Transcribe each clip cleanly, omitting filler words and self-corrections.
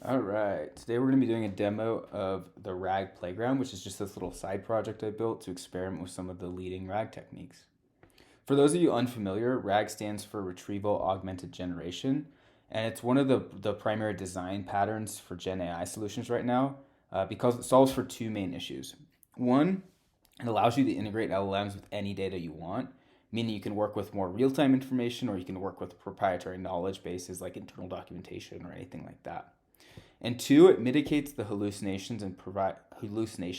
All right, today we're going to be doing a demo of the RAG Playground, which is just this little side project I built to experiment with some of the leading RAG techniques. For those of you unfamiliar, RAG stands for Retrieval Augmented Generation, and it's one of the primary design patterns for Gen AI solutions right now because it solves for two main issues. One, it allows you to integrate LLMs with any data you want, meaning you can work with more real time information or you can work with proprietary knowledge bases like internal documentation or anything like that. And two, it mitigates the hallucination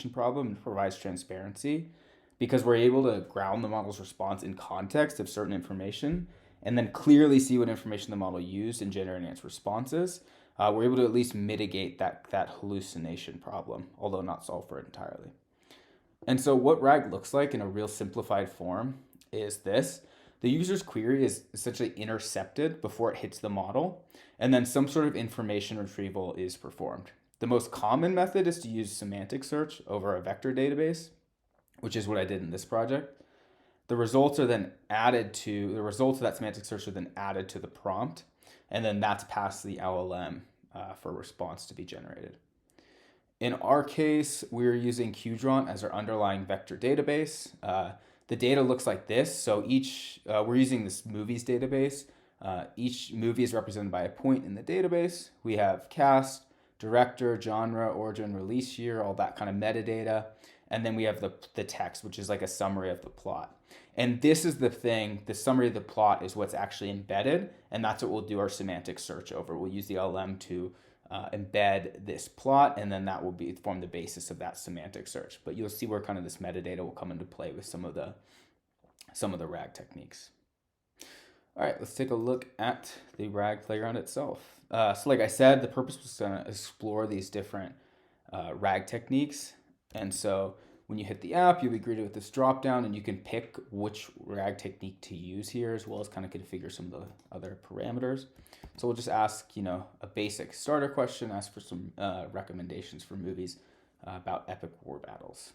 problem and provides transparency because we're able to ground the model's response in context of certain information and then clearly see what information the model used in generating its responses. We're able to at least mitigate that hallucination problem, although not solve for it entirely. And so what RAG looks like in a real simplified form is this. The user's query is essentially intercepted before it hits the model, and then some sort of information retrieval is performed. The most common method is to use semantic search over a vector database, which is what I did in this project. The results of that semantic search are then added to the prompt, and then that's past the LLM for response to be generated. In our case, we're using Qdrant as our underlying vector database. The data looks like this. So we're using this movies database. Each movie is represented by a point in the database. We have cast, director, genre, origin, release year, all that kind of metadata. And then we have the text, which is like a summary of the plot. And this is the thing, the summary of the plot is what's actually embedded. And that's what we'll do our semantic search over. We'll use the LLM to embed this plot, and then that will form the basis of that semantic search. But you'll see where kind of this metadata will come into play with some of the RAG techniques. All right, let's take a look at the RAG playground itself. So like I said, the purpose was to explore these different RAG techniques. And so when you hit the app, you'll be greeted with this drop down, and you can pick which RAG technique to use here, as well as kind of configure some of the other parameters. So we'll just ask, a basic starter question, ask for some recommendations for movies about epic war battles.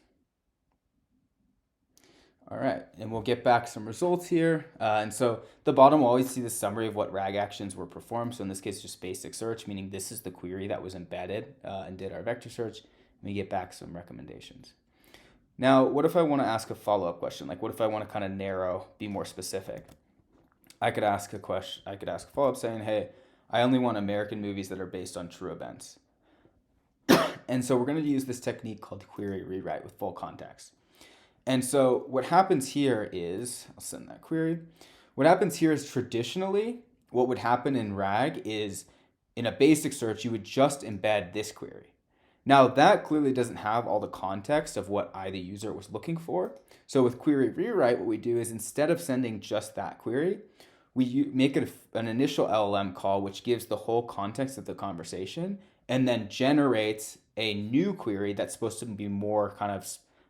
All right, and we'll get back some results here. And so the bottom will always see the summary of what RAG actions were performed. So in this case, just basic search, meaning this is the query that was embedded and did our vector search. And we get back some recommendations. Now, what if I want to ask a follow-up question? Like, what if I want to kind of narrow, be more specific? I could ask a follow-up saying, hey, I only want American movies that are based on true events. And so we're going to use this technique called query rewrite with full context. And so what happens here is, I'll send that query. What happens here is traditionally, what would happen in RAG is in a basic search, you would just embed this query. Now that clearly doesn't have all the context of what the user was looking for. So with query rewrite, what we do is instead of sending just that query, we make an initial LLM call, which gives the whole context of the conversation and then generates a new query that's supposed to be more kind of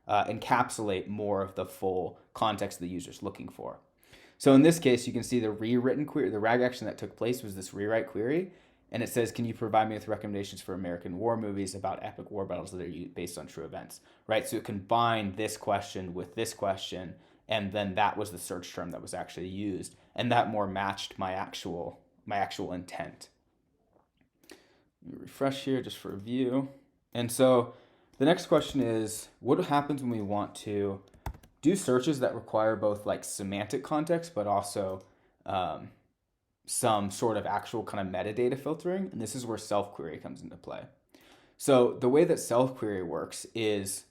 encapsulate more of the full context the user's looking for. So in this case, you can see the rewritten query, the RAG action that took place was this rewrite query. And it says, can you provide me with recommendations for American war movies about epic war battles that are based on true events, right? So it combined this question with this question, and then that was the search term that was actually used. And that more matched my actual intent. Let me refresh here just for review. And so the next question is, what happens when we want to do searches that require both like semantic context, but also some sort of actual kind of metadata filtering? And this is where self-query comes into play. So the way that self-query works is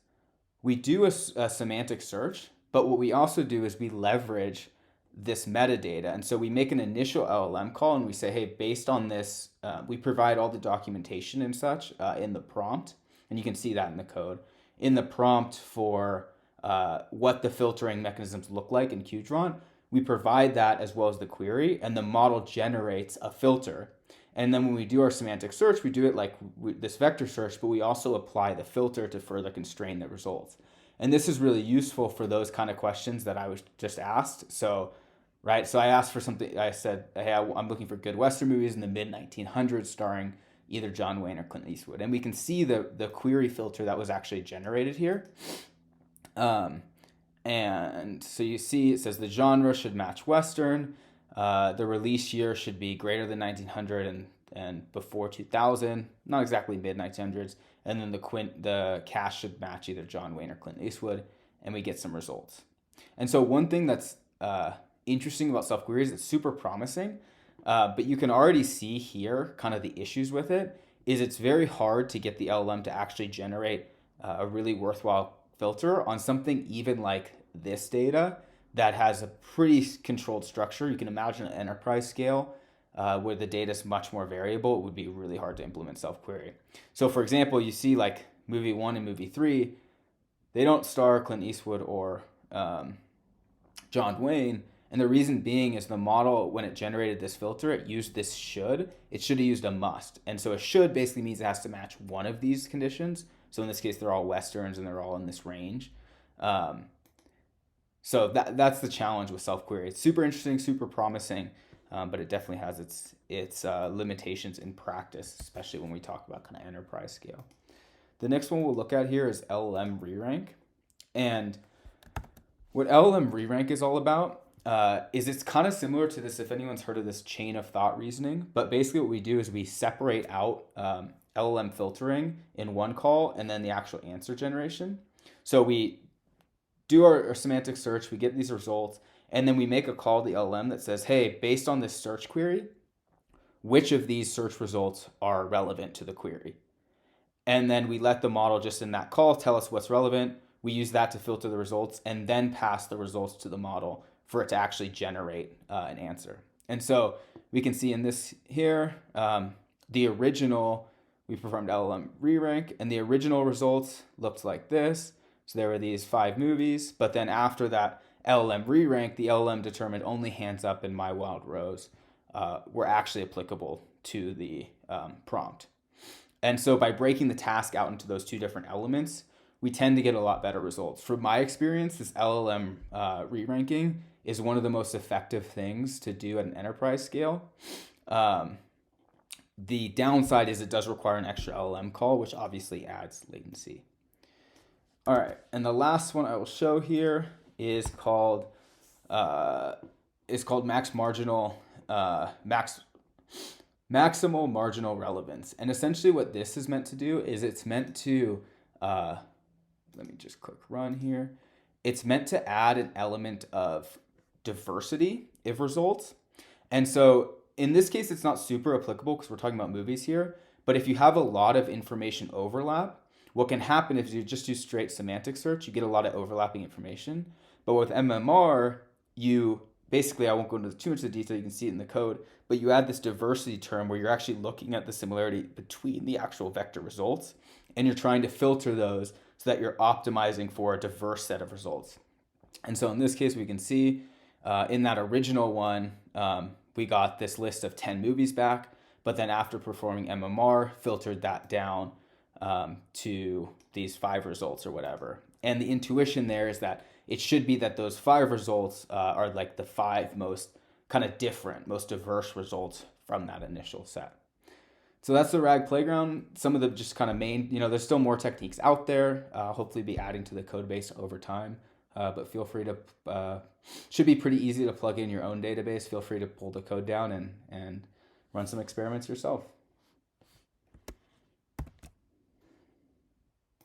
we do a semantic search, but what we also do is we leverage this metadata. And so we make an initial LLM call and we say, hey, based on this, we provide all the documentation and such in the prompt. And you can see that in the code. In the prompt for what the filtering mechanisms look like in Qdrant, we provide that as well as the query, and the model generates a filter. And then when we do our semantic search, we do it like this vector search, but we also apply the filter to further constrain the results. And this is really useful for those kind of questions that I was just asked. So I asked for something, I said, hey, I'm looking for good Western movies in the mid-1900s starring either John Wayne or Clint Eastwood. And we can see the query filter that was actually generated here. And so you see it says the genre should match Western. The release year should be greater than 1900, and before 2000, not exactly mid 1900s, and then the cast should match either John Wayne or Clint Eastwood, and we get some results. And so one thing that's interesting about self-queries, it's super promising, but you can already see here kind of the issues with it, is it's very hard to get the LLM to actually generate a really worthwhile filter on something even like this data that has a pretty controlled structure. You can imagine an enterprise scale where the data is much more variable. It would be really hard to implement self-query. So for example, you see like movie 1 and movie 3, they don't star Clint Eastwood or John Wayne. And the reason being is the model, when it generated this filter, it used this should. It should have used a must. And so a should basically means it has to match one of these conditions. So in this case, they're all Westerns and they're all in this range. So that's the challenge with self-query. It's super interesting, super promising, but it definitely has its limitations in practice, especially when we talk about kind of enterprise scale. The next one we'll look at here is LLM re-rank. And what LLM re-rank is all about is it's kind of similar to this, if anyone's heard of this chain of thought reasoning, but basically what we do is we separate out LLM filtering in one call and then the actual answer generation. So we do our semantic search, we get these results, and then we make a call to the LLM that says, hey, based on this search query, which of these search results are relevant to the query? And then we let the model just in that call tell us what's relevant. We use that to filter the results and then pass the results to the model for it to actually generate an answer. And so we can see in this here, the original, we performed LLM re-rank, and the original results looked like this. So there were these 5 movies, but then after that LLM re-rank, the LLM determined only Hands Up and My Wild Rose were actually applicable to the prompt. And so by breaking the task out into those two different elements, we tend to get a lot better results. From my experience, this LLM re-ranking is one of the most effective things to do at an enterprise scale. The downside is it does require an extra LLM call, which obviously adds latency. All right, and the last one I will show here is called maximal marginal relevance. And essentially what this is meant to do is it's meant to, let me just click run here. It's meant to add an element of diversity of results. And so in this case, it's not super applicable because we're talking about movies here. But if you have a lot of information overlap, what can happen if you just do straight semantic search, you get a lot of overlapping information. But with MMR, you basically, I won't go into too much of the detail, you can see it in the code, but you add this diversity term where you're actually looking at the similarity between the actual vector results, and you're trying to filter those so that you're optimizing for a diverse set of results. And so in this case, we can see in that original one, we got this list of 10 movies back, but then after performing MMR, filtered that down to these 5 results or whatever. And the intuition there is that it should be that those 5 results are like the 5 most kind of different, most diverse results from that initial set. So that's the RAG playground. Some of the just kind of main, there's still more techniques out there. Hopefully be adding to the code base over time. But feel free to, should be pretty easy to plug in your own database. Feel free to pull the code down and run some experiments yourself.